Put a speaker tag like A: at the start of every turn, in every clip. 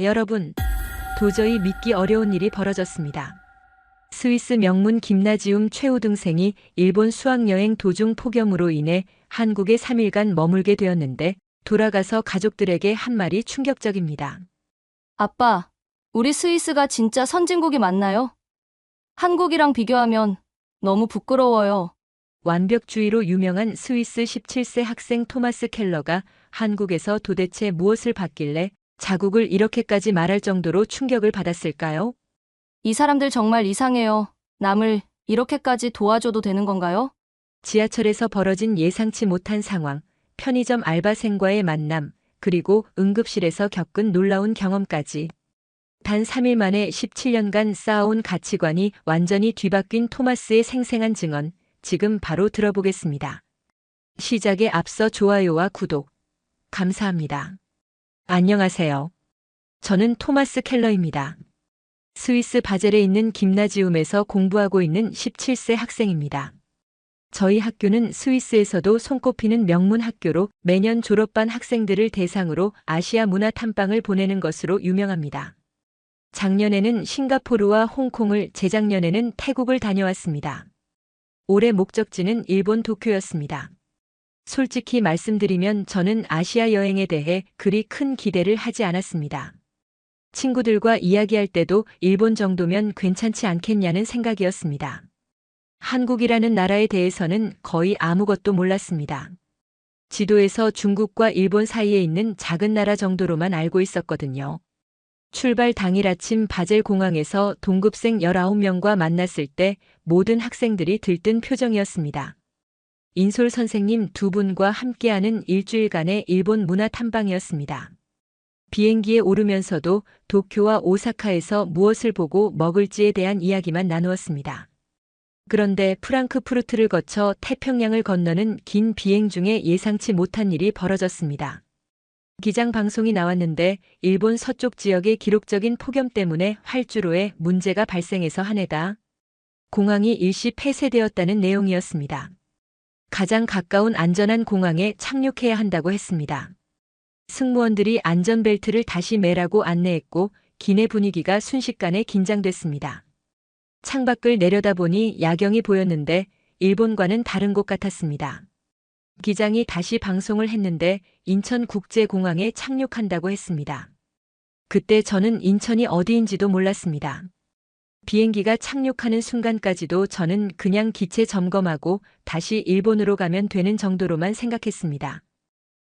A: 여러분, 도저히 믿기 어려운 일이 벌어졌습니다. 스위스 명문 김나지움 최우 등생이 일본 수학여행 도중 폭염으로 인해 한국에 3일간 머물게 되었는데 돌아가서 가족들에게 한 말이 충격적입니다.
B: 아빠, 우리 스위스가 진짜 선진국이 맞나요? 한국이랑 비교하면 너무 부끄러워요.
A: 완벽주의로 유명한 스위스 17세 학생 토마스 켈러가 한국에서 도대체 무엇을 봤길래 자국을 이렇게까지 말할 정도로 충격을 받았을까요?
B: 이 사람들 정말 이상해요. 남을 이렇게까지 도와줘도 되는 건가요?
A: 지하철에서 벌어진 예상치 못한 상황, 편의점 알바생과의 만남, 그리고 응급실에서 겪은 놀라운 경험까지. 단 3일 만에 17년간 쌓아온 가치관이 완전히 뒤바뀐 토마스의 생생한 증언, 지금 바로 들어보겠습니다. 시작에 앞서 좋아요와 구독, 감사합니다. 안녕하세요. 저는 토마스 켈러입니다. 스위스 바젤에 있는 김나지움에서 공부하고 있는 17세 학생입니다. 저희 학교는 스위스에서도 손꼽히는 명문 학교로 매년 졸업반 학생들을 대상으로 아시아 문화 탐방을 보내는 것으로 유명합니다. 작년에는 싱가포르와 홍콩을, 재작년에는 태국을 다녀왔습니다. 올해 목적지는 일본 도쿄였습니다. 솔직히 말씀드리면 저는 아시아 여행에 대해 그리 큰 기대를 하지 않았습니다. 친구들과 이야기할 때도 일본 정도면 괜찮지 않겠냐는 생각이었습니다. 한국이라는 나라에 대해서는 거의 아무것도 몰랐습니다. 지도에서 중국과 일본 사이에 있는 작은 나라 정도로만 알고 있었거든요. 출발 당일 아침 바젤 공항에서 동급생 19명과 만났을 때 모든 학생들이 들뜬 표정이었습니다. 인솔 선생님 두 분과 함께하는 일주일간의 일본 문화 탐방이었습니다. 비행기에 오르면서도 도쿄와 오사카에서 무엇을 보고 먹을지에 대한 이야기만 나누었습니다. 그런데 프랑크푸르트를 거쳐 태평양을 건너는 긴 비행 중에 예상치 못한 일이 벌어졌습니다. 기장 방송이 나왔는데 일본 서쪽 지역의 기록적인 폭염 때문에 활주로에 문제가 발생해서 한 해다 공항이 일시 폐쇄되었다는 내용이었습니다. 가장 가까운 안전한 공항에 착륙해야 한다고 했습니다. 승무원들이 안전벨트를 다시 매라고 안내했고 기내 분위기가 순식간에 긴장됐습니다. 창밖을 내려다보니 야경이 보였는데 일본과는 다른 곳 같았습니다. 기장이 다시 방송을 했는데 인천국제공항에 착륙한다고 했습니다. 그때 저는 인천이 어디인지도 몰랐습니다. 비행기가 착륙하는 순간까지도 저는 그냥 기체 점검하고 다시 일본으로 가면 되는 정도로만 생각했습니다.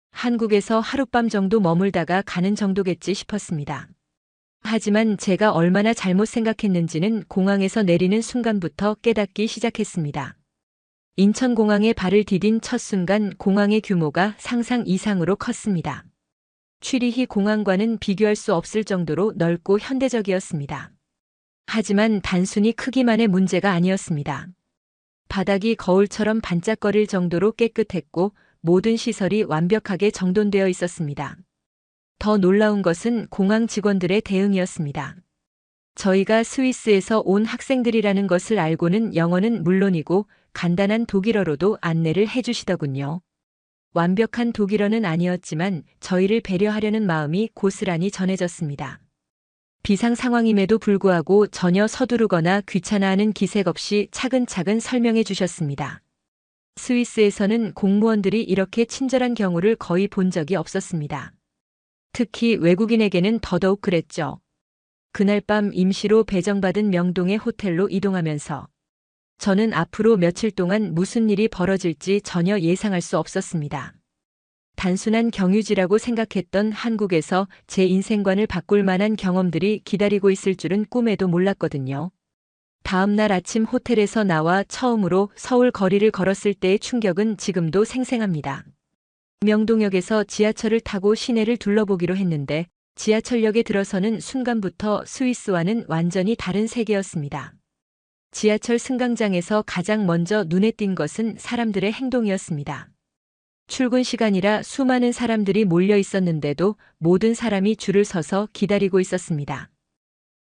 A: 한국에서 하룻밤 정도 머물다가 가는 정도겠지 싶었습니다. 하지만 제가 얼마나 잘못 생각했는지는 공항에서 내리는 순간부터 깨닫기 시작했습니다. 인천공항에 발을 디딘 첫 순간 공항의 규모가 상상 이상으로 컸습니다. 취리히 공항과는 비교할 수 없을 정도로 넓고 현대적이었습니다. 하지만 단순히 크기만의 문제가 아니었습니다. 바닥이 거울처럼 반짝거릴 정도로 깨끗했고 모든 시설이 완벽하게 정돈되어 있었습니다. 더 놀라운 것은 공항 직원들의 대응이었습니다. 저희가 스위스에서 온 학생들이라는 것을 알고는 영어는 물론이고 간단한 독일어로도 안내를 해주시더군요. 완벽한 독일어는 아니었지만 저희를 배려하려는 마음이 고스란히 전해졌습니다. 비상 상황임에도 불구하고 전혀 서두르거나 귀찮아하는 기색 없이 차근차근 설명해 주셨습니다. 스위스에서는 공무원들이 이렇게 친절한 경우를 거의 본 적이 없었습니다. 특히 외국인에게는 더더욱 그랬죠. 그날 밤 임시로 배정받은 명동의 호텔로 이동하면서 저는 앞으로 며칠 동안 무슨 일이 벌어질지 전혀 예상할 수 없었습니다. 단순한 경유지라고 생각했던 한국에서 제 인생관을 바꿀 만한 경험들이 기다리고 있을 줄은 꿈에도 몰랐거든요. 다음 날 아침 호텔에서 나와 처음으로 서울 거리를 걸었을 때의 충격은 지금도 생생합니다. 명동역에서 지하철을 타고 시내를 둘러보기로 했는데 지하철역에 들어서는 순간부터 스위스와는 완전히 다른 세계였습니다. 지하철 승강장에서 가장 먼저 눈에 띈 것은 사람들의 행동이었습니다. 출근 시간이라 수많은 사람들이 몰려 있었는데도 모든 사람이 줄을 서서 기다리고 있었습니다.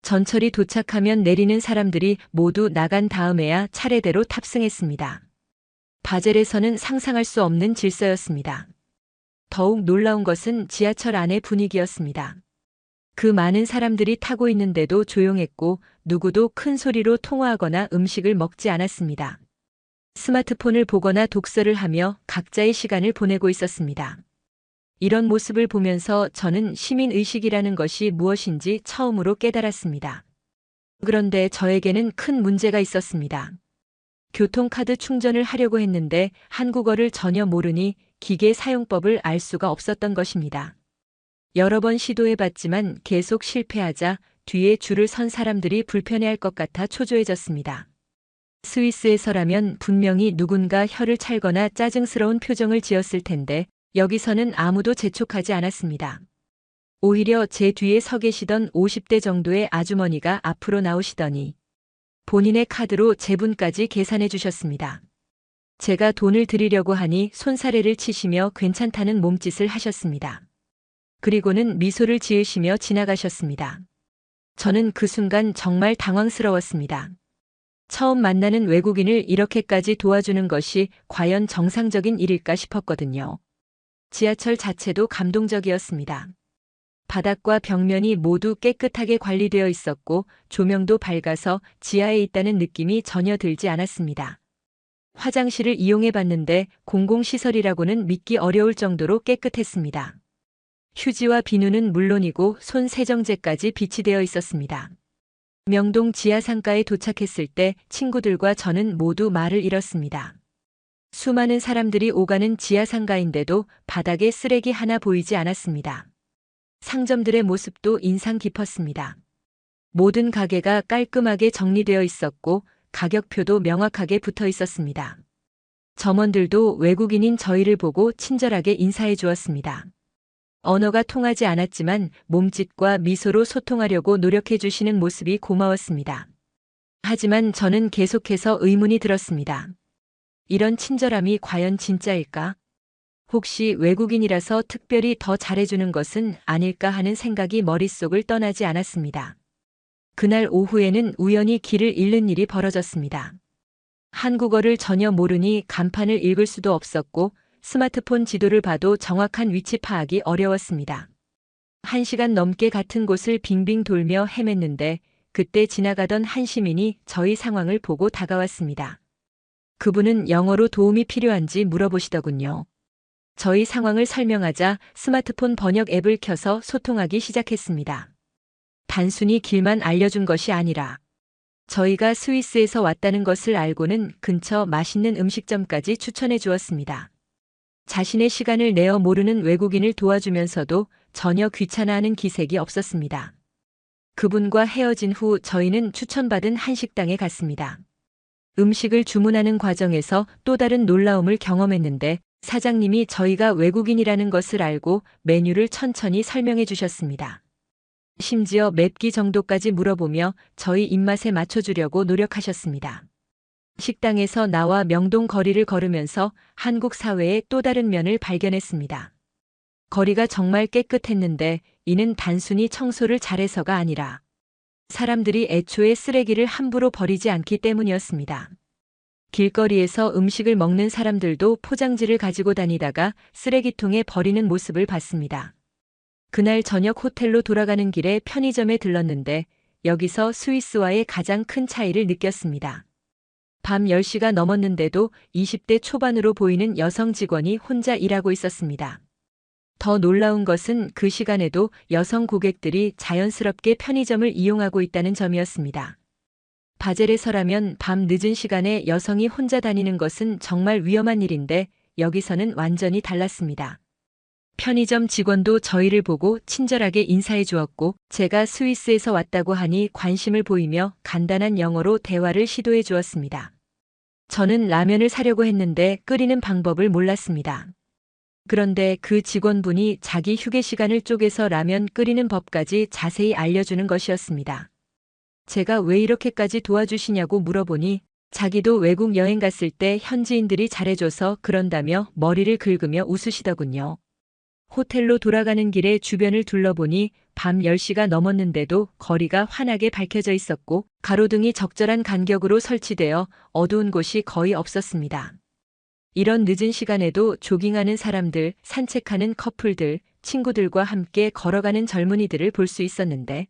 A: 전철이 도착하면 내리는 사람들이 모두 나간 다음에야 차례대로 탑승했습니다. 바젤에서는 상상할 수 없는 질서였습니다. 더욱 놀라운 것은 지하철 안의 분위기였습니다. 그 많은 사람들이 타고 있는데도 조용했고 누구도 큰 소리로 통화하거나 음식을 먹지 않았습니다. 스마트폰을 보거나 독서를 하며 각자의 시간을 보내고 있었습니다. 이런 모습을 보면서 저는 시민의식이라는 것이 무엇인지 처음으로 깨달았습니다. 그런데 저에게는 큰 문제가 있었습니다. 교통카드 충전을 하려고 했는데 한국어를 전혀 모르니 기계 사용법을 알 수가 없었던 것입니다. 여러 번 시도해봤지만 계속 실패하자 뒤에 줄을 선 사람들이 불편해할 것 같아 초조해졌습니다. 스위스에서라면 분명히 누군가 혀를 찰거나 짜증스러운 표정을 지었을 텐데 여기서는 아무도 재촉하지 않았습니다. 오히려 제 뒤에 서 계시던 50대 정도의 아주머니가 앞으로 나오시더니 본인의 카드로 제분까지 계산해 주셨습니다. 제가 돈을 드리려고 하니 손사래를 치시며 괜찮다는 몸짓을 하셨습니다. 그리고는 미소를 지으시며 지나가셨습니다. 저는 그 순간 정말 당황스러웠습니다. 처음 만나는 외국인을 이렇게까지 도와주는 것이 과연 정상적인 일일까 싶었거든요. 지하철 자체도 감동적이었습니다. 바닥과 벽면이 모두 깨끗하게 관리되어 있었고 조명도 밝아서 지하에 있다는 느낌이 전혀 들지 않았습니다. 화장실을 이용해 봤는데 공공시설이라고는 믿기 어려울 정도로 깨끗했습니다. 휴지와 비누는 물론이고 손 세정제까지 비치되어 있었습니다. 명동 지하상가에 도착했을 때 친구들과 저는 모두 말을 잃었습니다. 수많은 사람들이 오가는 지하상가인데도 바닥에 쓰레기 하나 보이지 않았습니다. 상점들의 모습도 인상 깊었습니다. 모든 가게가 깔끔하게 정리되어 있었고 가격표도 명확하게 붙어 있었습니다. 점원들도 외국인인 저희를 보고 친절하게 인사해 주었습니다. 언어가 통하지 않았지만 몸짓과 미소로 소통하려고 노력해 주시는 모습이 고마웠습니다. 하지만 저는 계속해서 의문이 들었습니다. 이런 친절함이 과연 진짜일까? 혹시 외국인이라서 특별히 더 잘해주는 것은 아닐까 하는 생각이 머릿속을 떠나지 않았습니다. 그날 오후에는 우연히 길을 잃는 일이 벌어졌습니다. 한국어를 전혀 모르니 간판을 읽을 수도 없었고 스마트폰 지도를 봐도 정확한 위치 파악이 어려웠습니다. 1시간 넘게 같은 곳을 빙빙 돌며 헤맸는데 그때 지나가던 한 시민이 저희 상황을 보고 다가왔습니다. 그분은 영어로 도움이 필요한지 물어보시더군요. 저희 상황을 설명하자 스마트폰 번역 앱을 켜서 소통하기 시작했습니다. 단순히 길만 알려준 것이 아니라 저희가 스위스에서 왔다는 것을 알고는 근처 맛있는 음식점까지 추천해 주었습니다. 자신의 시간을 내어 모르는 외국인을 도와주면서도 전혀 귀찮아하는 기색이 없었습니다. 그분과 헤어진 후 저희는 추천받은 한식당에 갔습니다. 음식을 주문하는 과정에서 또 다른 놀라움을 경험했는데 사장님이 저희가 외국인이라는 것을 알고 메뉴를 천천히 설명해 주셨습니다. 심지어 맵기 정도까지 물어보며 저희 입맛에 맞춰주려고 노력하셨습니다. 식당에서 나와 명동 거리를 걸으면서 한국 사회의 또 다른 면을 발견했습니다. 거리가 정말 깨끗했는데 이는 단순히 청소를 잘해서가 아니라 사람들이 애초에 쓰레기를 함부로 버리지 않기 때문이었습니다. 길거리에서 음식을 먹는 사람들도 포장지를 가지고 다니다가 쓰레기통에 버리는 모습을 봤습니다. 그날 저녁 호텔로 돌아가는 길에 편의점에 들렀는데 여기서 스위스와의 가장 큰 차이를 느꼈습니다. 밤 10시가 넘었는데도 20대 초반으로 보이는 여성 직원이 혼자 일하고 있었습니다. 더 놀라운 것은 그 시간에도 여성 고객들이 자연스럽게 편의점을 이용하고 있다는 점이었습니다. 바젤에서라면 밤 늦은 시간에 여성이 혼자 다니는 것은 정말 위험한 일인데 여기서는 완전히 달랐습니다. 편의점 직원도 저희를 보고 친절하게 인사해 주었고 제가 스위스에서 왔다고 하니 관심을 보이며 간단한 영어로 대화를 시도해 주었습니다. 저는 라면을 사려고 했는데 끓이는 방법을 몰랐습니다. 그런데 그 직원분이 자기 휴게 시간을 쪼개서 라면 끓이는 법까지 자세히 알려주는 것이었습니다. 제가 왜 이렇게까지 도와주시냐고 물어보니 자기도 외국 여행 갔을 때 현지인들이 잘해줘서 그런다며 머리를 긁으며 웃으시더군요. 호텔로 돌아가는 길에 주변을 둘러보니 밤 10시가 넘었는데도 거리가 환하게 밝혀져 있었고 가로등이 적절한 간격으로 설치되어 어두운 곳이 거의 없었습니다. 이런 늦은 시간에도 조깅하는 사람들, 산책하는 커플들, 친구들과 함께 걸어가는 젊은이들을 볼 수 있었는데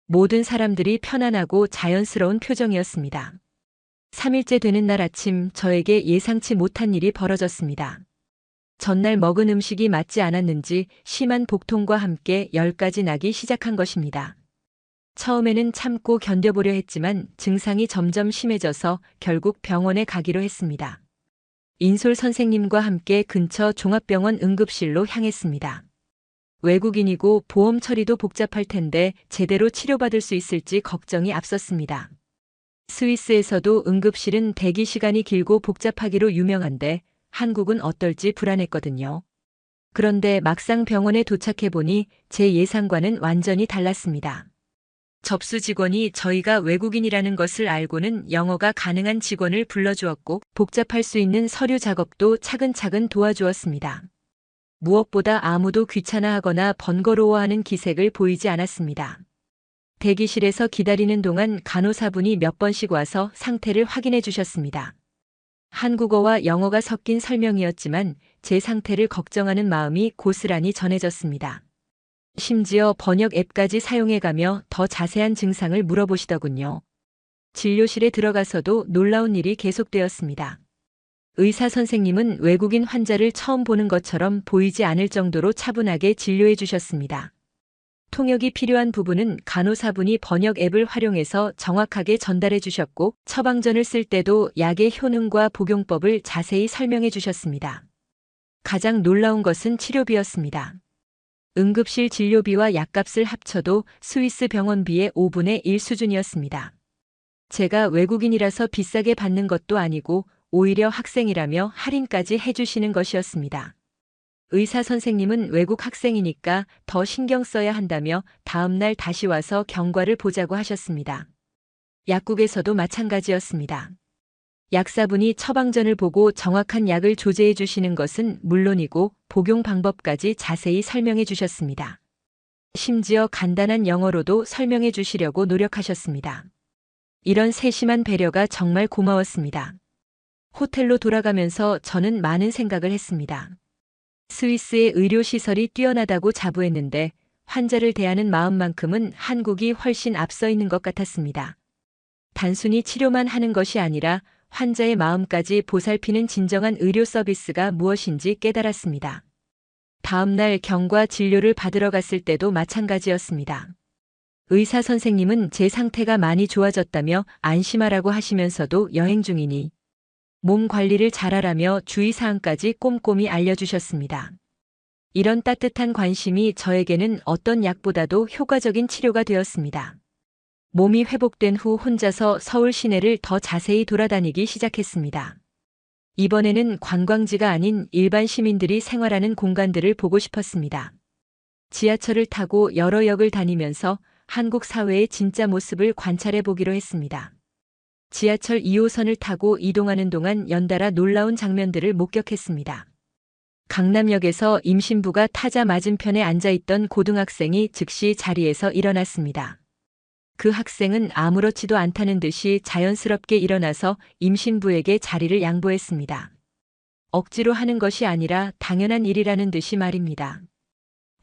A: 모든 사람들이 편안하고 자연스러운 표정이었습니다. 3일째 되는 날 아침 저에게 예상치 못한 일이 벌어졌습니다. 전날 먹은 음식이 맞지 않았는지 심한 복통과 함께 열까지 나기 시작한 것입니다. 처음에는 참고 견뎌보려 했지만 증상이 점점 심해져서 결국 병원에 가기로 했습니다. 인솔 선생님과 함께 근처 종합병원 응급실로 향했습니다. 외국인이고 보험 처리도 복잡할 텐데 제대로 치료받을 수 있을지 걱정이 앞섰습니다. 스위스에서도 응급실은 대기 시간이 길고 복잡하기로 유명한데 한국은 어떨지 불안했거든요. 그런데 막상 병원에 도착해보니 제 예상과는 완전히 달랐습니다. 접수 직원이 저희가 외국인이라는 것을 알고는 영어가 가능한 직원을 불러주었고 복잡할 수 있는 서류 작업도 차근차근 도와주었습니다. 무엇보다 아무도 귀찮아하거나 번거로워하는 기색을 보이지 않았습니다. 대기실에서 기다리는 동안 간호사분이 몇 번씩 와서 상태를 확인해 주셨습니다. 한국어와 영어가 섞인 설명이었지만 제 상태를 걱정하는 마음이 고스란히 전해졌습니다. 심지어 번역 앱까지 사용해가며 더 자세한 증상을 물어보시더군요. 진료실에 들어가서도 놀라운 일이 계속되었습니다. 의사 선생님은 외국인 환자를 처음 보는 것처럼 보이지 않을 정도로 차분하게 진료해 주셨습니다. 통역이 필요한 부분은 간호사분이 번역 앱을 활용해서 정확하게 전달해 주셨고 처방전을 쓸 때도 약의 효능과 복용법을 자세히 설명해 주셨습니다. 가장 놀라운 것은 치료비였습니다. 응급실 진료비와 약값을 합쳐도 스위스 병원비의 5분의 1 수준이었습니다. 제가 외국인이라서 비싸게 받는 것도 아니고 오히려 학생이라며 할인까지 해주시는 것이었습니다. 의사 선생님은 외국 학생이니까 더 신경 써야 한다며 다음날 다시 와서 경과를 보자고 하셨습니다. 약국에서도 마찬가지였습니다. 약사분이 처방전을 보고 정확한 약을 조제해 주시는 것은 물론이고 복용 방법까지 자세히 설명해 주셨습니다. 심지어 간단한 영어로도 설명해 주시려고 노력하셨습니다. 이런 세심한 배려가 정말 고마웠습니다. 호텔로 돌아가면서 저는 많은 생각을 했습니다. 스위스의 의료시설이 뛰어나다고 자부했는데 환자를 대하는 마음만큼은 한국이 훨씬 앞서 있는 것 같았습니다. 단순히 치료만 하는 것이 아니라 환자의 마음까지 보살피는 진정한 의료 서비스가 무엇인지 깨달았습니다. 다음 날 경과 진료를 받으러 갔을 때도 마찬가지였습니다. 의사 선생님은 제 상태가 많이 좋아졌다며 안심하라고 하시면서도 여행 중이니 몸 관리를 잘하라며 주의사항까지 꼼꼼히 알려주셨습니다. 이런 따뜻한 관심이 저에게는 어떤 약보다도 효과적인 치료가 되었습니다. 몸이 회복된 후 혼자서 서울 시내를 더 자세히 돌아다니기 시작했습니다. 이번에는 관광지가 아닌 일반 시민들이 생활하는 공간들을 보고 싶었습니다. 지하철을 타고 여러 역을 다니면서 한국 사회의 진짜 모습을 관찰해 보기로 했습니다. 지하철 2호선을 타고 이동하는 동안 연달아 놀라운 장면들을 목격했습니다. 강남역에서 임신부가 타자 맞은편에 앉아있던 고등학생이 즉시 자리에서 일어났습니다. 그 학생은 아무렇지도 않다는 듯이 자연스럽게 일어나서 임신부에게 자리를 양보했습니다. 억지로 하는 것이 아니라 당연한 일이라는 듯이 말입니다.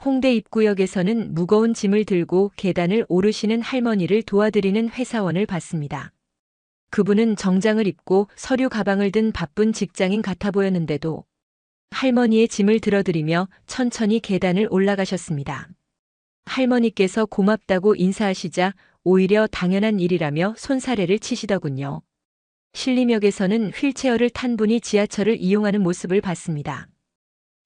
A: 홍대 입구역에서는 무거운 짐을 들고 계단을 오르시는 할머니를 도와드리는 회사원을 봤습니다. 그분은 정장을 입고 서류 가방을 든 바쁜 직장인 같아 보였는데도 할머니의 짐을 들어드리며 천천히 계단을 올라가셨습니다. 할머니께서 고맙다고 인사하시자 오히려 당연한 일이라며 손사래를 치시더군요. 신림역에서는 휠체어를 탄 분이 지하철을 이용하는 모습을 봤습니다.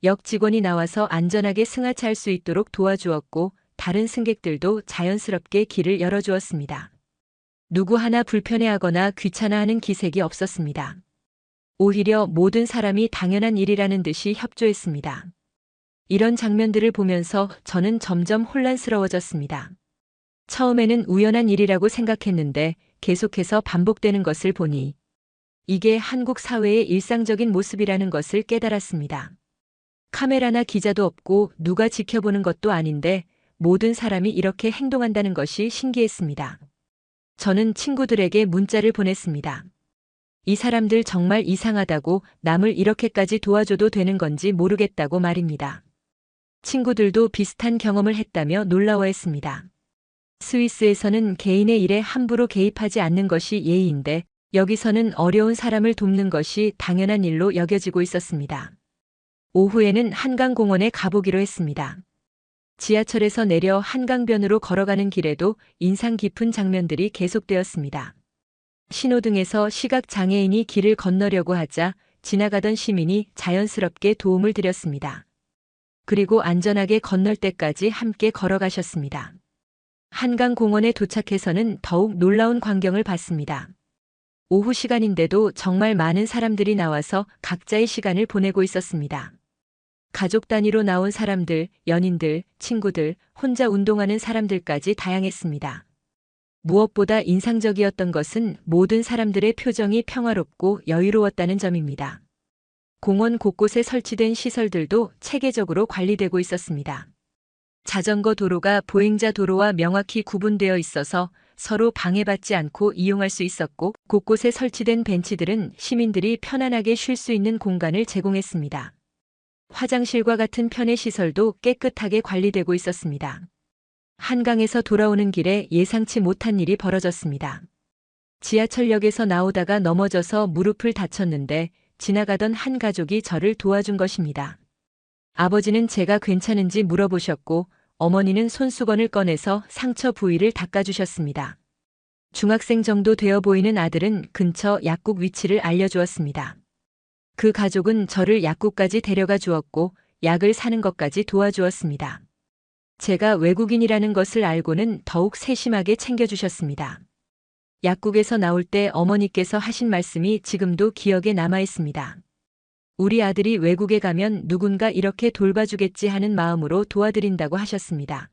A: 역 직원이 나와서 안전하게 승하차할 수 있도록 도와주었고 다른 승객들도 자연스럽게 길을 열어주었습니다. 누구 하나 불편해하거나 귀찮아하는 기색이 없었습니다. 오히려 모든 사람이 당연한 일이라는 듯이 협조했습니다. 이런 장면들을 보면서 저는 점점 혼란스러워졌습니다. 처음에는 우연한 일이라고 생각했는데 계속해서 반복되는 것을 보니 이게 한국 사회의 일상적인 모습이라는 것을 깨달았습니다. 카메라나 기자도 없고 누가 지켜보는 것도 아닌데 모든 사람이 이렇게 행동한다는 것이 신기했습니다. 저는 친구들에게 문자를 보냈습니다. 이 사람들 정말 이상하다고 남을 이렇게까지 도와줘도 되는 건지 모르겠다고 말입니다. 친구들도 비슷한 경험을 했다며 놀라워했습니다. 스위스에서는 개인의 일에 함부로 개입하지 않는 것이 예의인데 여기서는 어려운 사람을 돕는 것이 당연한 일로 여겨지고 있었습니다. 오후에는 한강공원에 가보기로 했습니다. 지하철에서 내려 한강변으로 걸어가는 길에도 인상 깊은 장면들이 계속되었습니다. 신호등에서 시각장애인이 길을 건너려고 하자 지나가던 시민이 자연스럽게 도움을 드렸습니다. 그리고 안전하게 건널 때까지 함께 걸어가셨습니다. 한강공원에 도착해서는 더욱 놀라운 광경을 봤습니다. 오후 시간인데도 정말 많은 사람들이 나와서 각자의 시간을 보내고 있었습니다. 가족 단위로 나온 사람들, 연인들, 친구들, 혼자 운동하는 사람들까지 다양했습니다. 무엇보다 인상적이었던 것은 모든 사람들의 표정이 평화롭고 여유로웠다는 점입니다. 공원 곳곳에 설치된 시설들도 체계적으로 관리되고 있었습니다. 자전거 도로가 보행자 도로와 명확히 구분되어 있어서 서로 방해받지 않고 이용할 수 있었고, 곳곳에 설치된 벤치들은 시민들이 편안하게 쉴 수 있는 공간을 제공했습니다. 화장실과 같은 편의 시설도 깨끗하게 관리되고 있었습니다. 한강에서 돌아오는 길에 예상치 못한 일이 벌어졌습니다. 지하철역에서 나오다가 넘어져서 무릎을 다쳤는데 지나가던 한 가족이 저를 도와준 것입니다. 아버지는 제가 괜찮은지 물어보셨고 어머니는 손수건을 꺼내서 상처 부위를 닦아주셨습니다. 중학생 정도 되어 보이는 아들은 근처 약국 위치를 알려주었습니다. 그 가족은 저를 약국까지 데려가 주었고 약을 사는 것까지 도와주었습니다. 제가 외국인이라는 것을 알고는 더욱 세심하게 챙겨주셨습니다. 약국에서 나올 때 어머니께서 하신 말씀이 지금도 기억에 남아 있습니다. 우리 아들이 외국에 가면 누군가 이렇게 돌봐주겠지 하는 마음으로 도와드린다고 하셨습니다.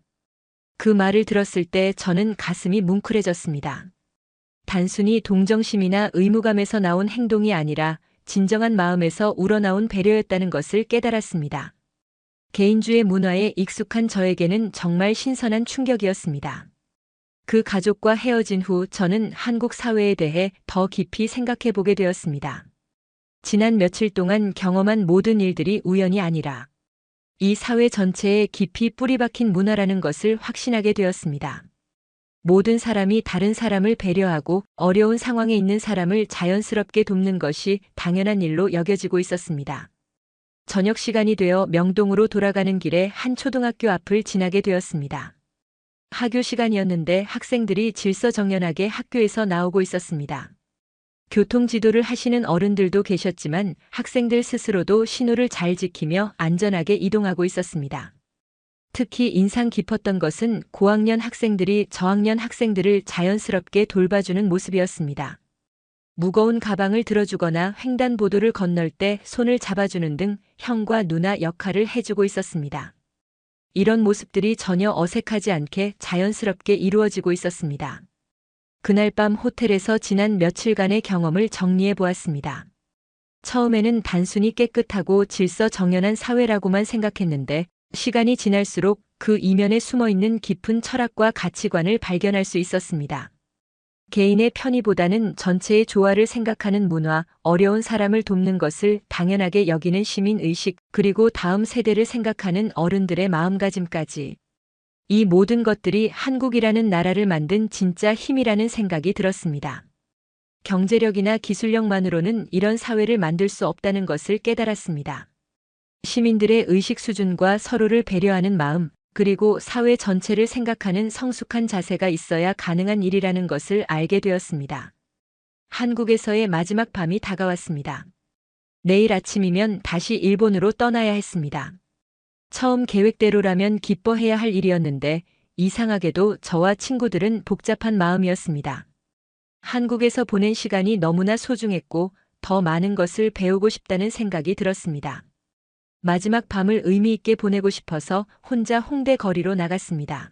A: 그 말을 들었을 때 저는 가슴이 뭉클해졌습니다. 단순히 동정심이나 의무감에서 나온 행동이 아니라 진정한 마음에서 우러나온 배려였다는 것을 깨달았습니다. 개인주의 문화에 익숙한 저에게는 정말 신선한 충격이었습니다. 그 가족과 헤어진 후 저는 한국 사회에 대해 더 깊이 생각해 보게 되었습니다. 지난 며칠 동안 경험한 모든 일들이 우연이 아니라 이 사회 전체에 깊이 뿌리박힌 문화라는 것을 확신하게 되었습니다. 모든 사람이 다른 사람을 배려하고 어려운 상황에 있는 사람을 자연스럽게 돕는 것이 당연한 일로 여겨지고 있었습니다. 저녁 시간이 되어 명동으로 돌아가는 길에 한 초등학교 앞을 지나게 되었습니다. 하교 시간이었는데 학생들이 질서정연하게 학교에서 나오고 있었습니다. 교통지도를 하시는 어른들도 계셨지만 학생들 스스로도 신호를 잘 지키며 안전하게 이동하고 있었습니다. 특히 인상 깊었던 것은 고학년 학생들이 저학년 학생들을 자연스럽게 돌봐주는 모습이었습니다. 무거운 가방을 들어주거나 횡단보도를 건널 때 손을 잡아주는 등 형과 누나 역할을 해주고 있었습니다. 이런 모습들이 전혀 어색하지 않게 자연스럽게 이루어지고 있었습니다. 그날 밤 호텔에서 지난 며칠간의 경험을 정리해 보았습니다. 처음에는 단순히 깨끗하고 질서정연한 사회라고만 생각했는데 시간이 지날수록 그 이면에 숨어있는 깊은 철학과 가치관을 발견할 수 있었습니다. 개인의 편의보다는 전체의 조화를 생각하는 문화, 어려운 사람을 돕는 것을 당연하게 여기는 시민의식, 그리고 다음 세대를 생각하는 어른들의 마음가짐까지. 이 모든 것들이 한국이라는 나라를 만든 진짜 힘이라는 생각이 들었습니다. 경제력이나 기술력만으로는 이런 사회를 만들 수 없다는 것을 깨달았습니다. 시민들의 의식 수준과 서로를 배려하는 마음, 그리고 사회 전체를 생각하는 성숙한 자세가 있어야 가능한 일이라는 것을 알게 되었습니다. 한국에서의 마지막 밤이 다가왔습니다. 내일 아침이면 다시 일본으로 떠나야 했습니다. 처음 계획대로라면 기뻐해야 할 일이었는데 이상하게도 저와 친구들은 복잡한 마음이었습니다. 한국에서 보낸 시간이 너무나 소중했고 더 많은 것을 배우고 싶다는 생각이 들었습니다. 마지막 밤을 의미 있게 보내고 싶어서 혼자 홍대 거리로 나갔습니다.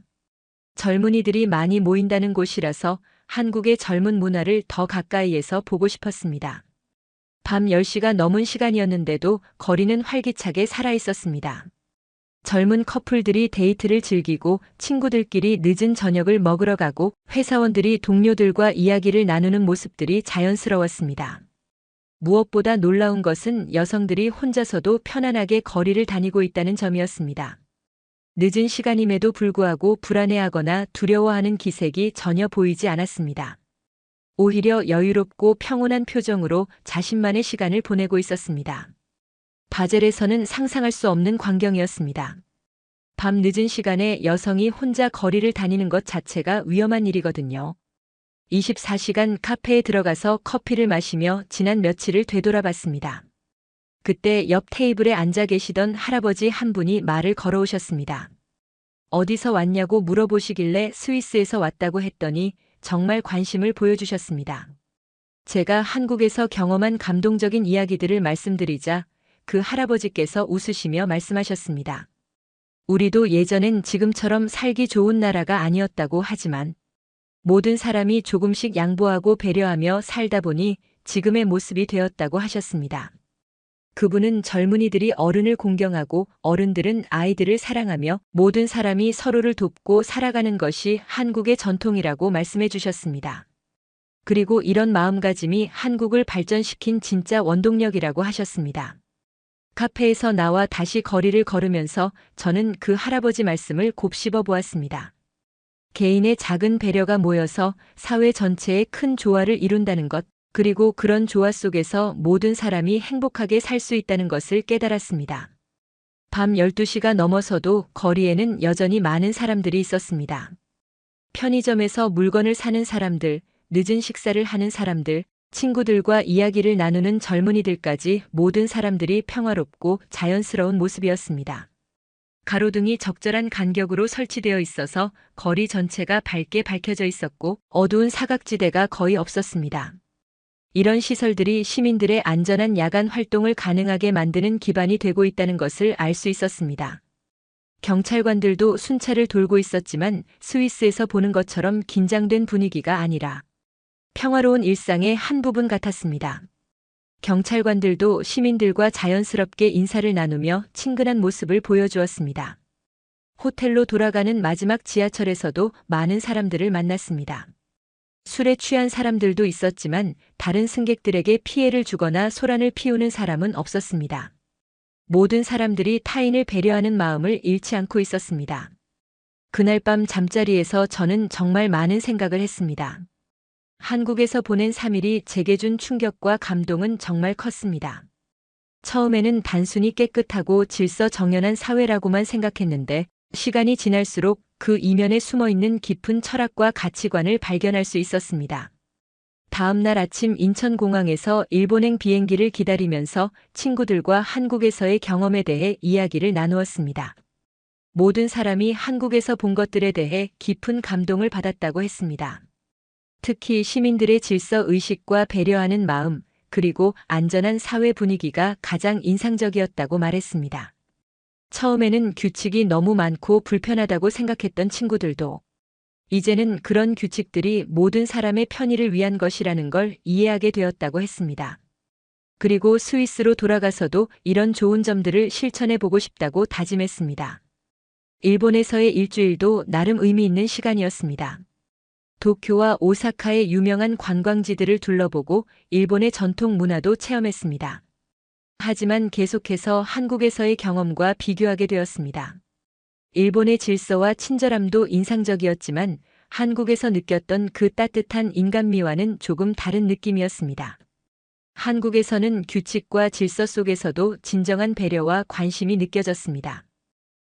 A: 젊은이들이 많이 모인다는 곳이라서 한국의 젊은 문화를 더 가까이에서 보고 싶었습니다. 밤 10시가 넘은 시간이었는데도 거리는 활기차게 살아 있었습니다. 젊은 커플들이 데이트를 즐기고 친구들끼리 늦은 저녁을 먹으러 가고 회사원들이 동료들과 이야기를 나누는 모습들이 자연스러웠습니다. 무엇보다 놀라운 것은 여성들이 혼자서도 편안하게 거리를 다니고 있다는 점이었습니다. 늦은 시간임에도 불구하고 불안해하거나 두려워하는 기색이 전혀 보이지 않았습니다. 오히려 여유롭고 평온한 표정으로 자신만의 시간을 보내고 있었습니다. 바젤에서는 상상할 수 없는 광경이었습니다. 밤 늦은 시간에 여성이 혼자 거리를 다니는 것 자체가 위험한 일이거든요. 24시간 카페에 들어가서 커피를 마시며 지난 며칠을 되돌아봤습니다. 그때 옆 테이블에 앉아 계시던 할아버지 한 분이 말을 걸어오셨습니다. 어디서 왔냐고 물어보시길래 스위스에서 왔다고 했더니 정말 관심을 보여주셨습니다. 제가 한국에서 경험한 감동적인 이야기들을 말씀드리자 그 할아버지께서 웃으시며 말씀하셨습니다. 우리도 예전엔 지금처럼 살기 좋은 나라가 아니었다고 하지만 모든 사람이 조금씩 양보하고 배려하며 살다 보니 지금의 모습이 되었다고 하셨습니다. 그분은 젊은이들이 어른을 공경하고 어른들은 아이들을 사랑하며 모든 사람이 서로를 돕고 살아가는 것이 한국의 전통이라고 말씀해 주셨습니다. 그리고 이런 마음가짐이 한국을 발전시킨 진짜 원동력이라고 하셨습니다. 카페에서 나와 다시 거리를 걸으면서 저는 그 할아버지 말씀을 곱씹어 보았습니다. 개인의 작은 배려가 모여서 사회 전체에 큰 조화를 이룬다는 것, 그리고 그런 조화 속에서 모든 사람이 행복하게 살 수 있다는 것을 깨달았습니다. 밤 12시가 넘어서도 거리에는 여전히 많은 사람들이 있었습니다. 편의점에서 물건을 사는 사람들, 늦은 식사를 하는 사람들, 친구들과 이야기를 나누는 젊은이들까지 모든 사람들이 평화롭고 자연스러운 모습이었습니다. 가로등이 적절한 간격으로 설치되어 있어서 거리 전체가 밝게 밝혀져 있었고 어두운 사각지대가 거의 없었습니다. 이런 시설들이 시민들의 안전한 야간 활동을 가능하게 만드는 기반이 되고 있다는 것을 알 수 있었습니다. 경찰관들도 순찰을 돌고 있었지만 스위스에서 보는 것처럼 긴장된 분위기가 아니라 평화로운 일상의 한 부분 같았습니다. 경찰관들도 시민들과 자연스럽게 인사를 나누며 친근한 모습을 보여주었습니다. 호텔로 돌아가는 마지막 지하철에서도 많은 사람들을 만났습니다. 술에 취한 사람들도 있었지만 다른 승객들에게 피해를 주거나 소란을 피우는 사람은 없었습니다. 모든 사람들이 타인을 배려하는 마음을 잃지 않고 있었습니다. 그날 밤 잠자리에서 저는 정말 많은 생각을 했습니다. 한국에서 보낸 3일이 제게 준 충격과 감동은 정말 컸습니다. 처음에는 단순히 깨끗하고 질서 정연한 사회라고만 생각했는데 시간이 지날수록 그 이면에 숨어있는 깊은 철학과 가치관을 발견할 수 있었습니다. 다음 날 아침 인천공항에서 일본행 비행기를 기다리면서 친구들과 한국에서의 경험에 대해 이야기를 나누었습니다. 모든 사람이 한국에서 본 것들에 대해 깊은 감동을 받았다고 했습니다. 특히 시민들의 질서 의식과 배려하는 마음, 그리고 안전한 사회 분위기가 가장 인상적이었다고 말했습니다. 처음에는 규칙이 너무 많고 불편하다고 생각했던 친구들도 이제는 그런 규칙들이 모든 사람의 편의를 위한 것이라는 걸 이해하게 되었다고 했습니다. 그리고 스위스로 돌아가서도 이런 좋은 점들을 실천해 보고 싶다고 다짐했습니다. 일본에서의 일주일도 나름 의미 있는 시간이었습니다. 도쿄와 오사카의 유명한 관광지들을 둘러보고 일본의 전통 문화도 체험했습니다. 하지만 계속해서 한국에서의 경험과 비교하게 되었습니다. 일본의 질서와 친절함도 인상적이었지만 한국에서 느꼈던 그 따뜻한 인간미와는 조금 다른 느낌이었습니다. 한국에서는 규칙과 질서 속에서도 진정한 배려와 관심이 느껴졌습니다.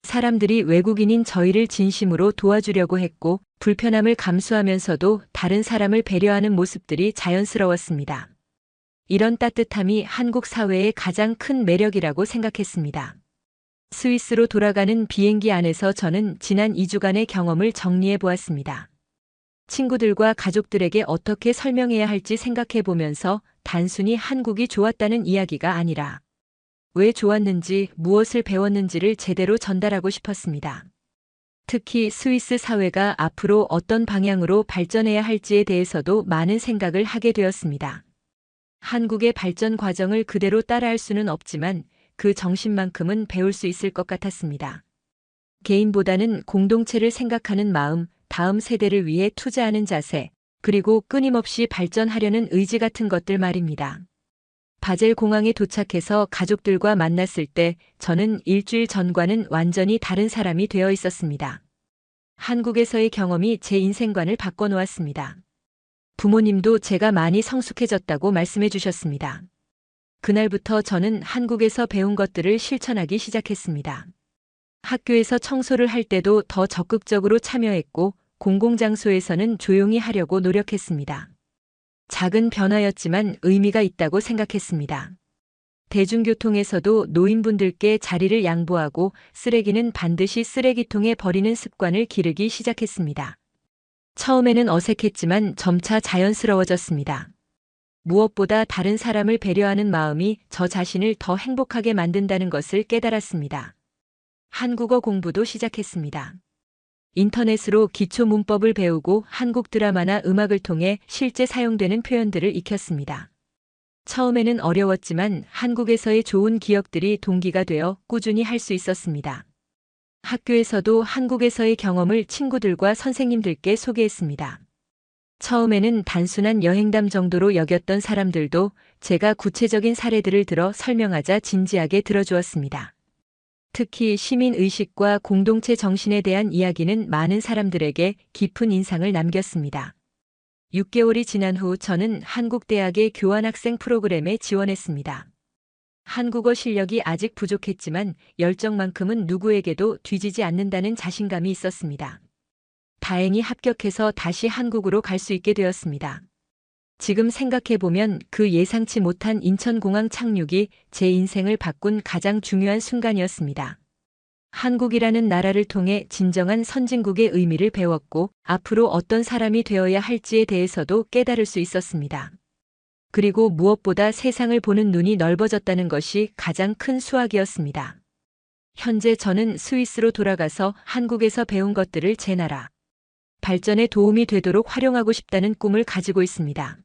A: 사람들이 외국인인 저희를 진심으로 도와주려고 했고 불편함을 감수하면서도 다른 사람을 배려하는 모습들이 자연스러웠습니다. 이런 따뜻함이 한국 사회의 가장 큰 매력이라고 생각했습니다. 스위스로 돌아가는 비행기 안에서 저는 지난 2주간의 경험을 정리해 보았습니다. 친구들과 가족들에게 어떻게 설명해야 할지 생각해 보면서 단순히 한국이 좋았다는 이야기가 아니라 왜 좋았는지, 무엇을 배웠는지를 제대로 전달하고 싶었습니다. 특히 스위스 사회가 앞으로 어떤 방향으로 발전해야 할지에 대해서도 많은 생각을 하게 되었습니다. 한국의 발전 과정을 그대로 따라할 수는 없지만 그 정신만큼은 배울 수 있을 것 같았습니다. 개인보다는 공동체를 생각하는 마음, 다음 세대를 위해 투자하는 자세, 그리고 끊임없이 발전하려는 의지 같은 것들 말입니다. 바젤 공항에 도착해서 가족들과 만났을 때 저는 일주일 전과는 완전히 다른 사람이 되어 있었습니다. 한국에서의 경험이 제 인생관을 바꿔놓았습니다. 부모님도 제가 많이 성숙해졌다고 말씀해 주셨습니다. 그날부터 저는 한국에서 배운 것들을 실천하기 시작했습니다. 학교에서 청소를 할 때도 더 적극적으로 참여했고, 공공장소에서는 조용히 하려고 노력했습니다. 작은 변화였지만 의미가 있다고 생각했습니다. 대중교통에서도 노인분들께 자리를 양보하고 쓰레기는 반드시 쓰레기통에 버리는 습관을 기르기 시작했습니다. 처음에는 어색했지만 점차 자연스러워졌습니다. 무엇보다 다른 사람을 배려하는 마음이 저 자신을 더 행복하게 만든다는 것을 깨달았습니다. 한국어 공부도 시작했습니다. 인터넷으로 기초 문법을 배우고 한국 드라마나 음악을 통해 실제 사용되는 표현들을 익혔습니다. 처음에는 어려웠지만 한국에서의 좋은 기억들이 동기가 되어 꾸준히 할 수 있었습니다. 학교에서도 한국에서의 경험을 친구들과 선생님들께 소개했습니다. 처음에는 단순한 여행담 정도로 여겼던 사람들도 제가 구체적인 사례들을 들어 설명하자 진지하게 들어주었습니다. 특히 시민의식과 공동체 정신에 대한 이야기는 많은 사람들에게 깊은 인상을 남겼습니다. 6개월이 지난 후 저는 한국대학의 교환학생 프로그램에 지원했습니다. 한국어 실력이 아직 부족했지만 열정만큼은 누구에게도 뒤지지 않는다는 자신감이 있었습니다. 다행히 합격해서 다시 한국으로 갈 수 있게 되었습니다. 지금 생각해보면 그 예상치 못한 인천공항 착륙이 제 인생을 바꾼 가장 중요한 순간이었습니다. 한국이라는 나라를 통해 진정한 선진국의 의미를 배웠고 앞으로 어떤 사람이 되어야 할지에 대해서도 깨달을 수 있었습니다. 그리고 무엇보다 세상을 보는 눈이 넓어졌다는 것이 가장 큰 수확이었습니다. 현재 저는 스위스로 돌아가서 한국에서 배운 것들을 제 나라 발전에 도움이 되도록 활용하고 싶다는 꿈을 가지고 있습니다.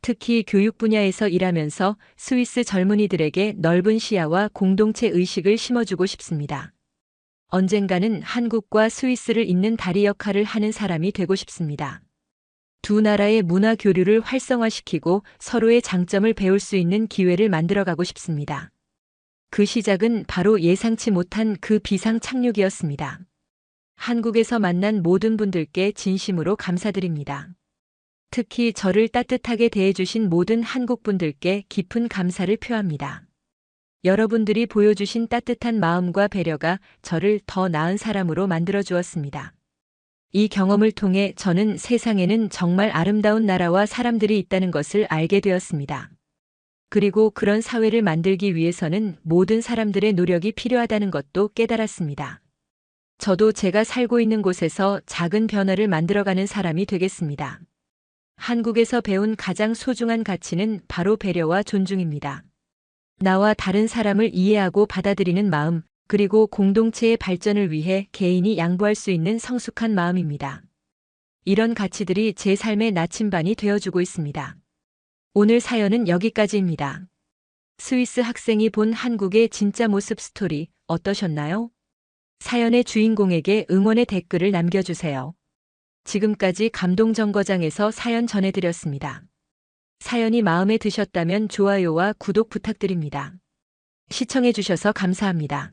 A: 특히 교육 분야에서 일하면서 스위스 젊은이들에게 넓은 시야와 공동체 의식을 심어주고 싶습니다. 언젠가는 한국과 스위스를 잇는 다리 역할을 하는 사람이 되고 싶습니다. 두 나라의 문화 교류를 활성화시키고 서로의 장점을 배울 수 있는 기회를 만들어가고 싶습니다. 그 시작은 바로 예상치 못한 그 비상 착륙이었습니다. 한국에서 만난 모든 분들께 진심으로 감사드립니다. 특히 저를 따뜻하게 대해주신 모든 한국분들께 깊은 감사를 표합니다. 여러분들이 보여주신 따뜻한 마음과 배려가 저를 더 나은 사람으로 만들어 주었습니다. 이 경험을 통해 저는 세상에는 정말 아름다운 나라와 사람들이 있다는 것을 알게 되었습니다. 그리고 그런 사회를 만들기 위해서는 모든 사람들의 노력이 필요하다는 것도 깨달았습니다. 저도 제가 살고 있는 곳에서 작은 변화를 만들어가는 사람이 되겠습니다. 한국에서 배운 가장 소중한 가치는 바로 배려와 존중입니다. 나와 다른 사람을 이해하고 받아들이는 마음, 그리고 공동체의 발전을 위해 개인이 양보할 수 있는 성숙한 마음입니다. 이런 가치들이 제 삶의 나침반이 되어주고 있습니다. 오늘 사연은 여기까지입니다. 스위스 학생이 본 한국의 진짜 모습 스토리 어떠셨나요? 사연의 주인공에게 응원의 댓글을 남겨주세요. 지금까지 감동정거장에서 사연 전해드렸습니다. 사연이 마음에 드셨다면 좋아요와 구독 부탁드립니다. 시청해주셔서 감사합니다.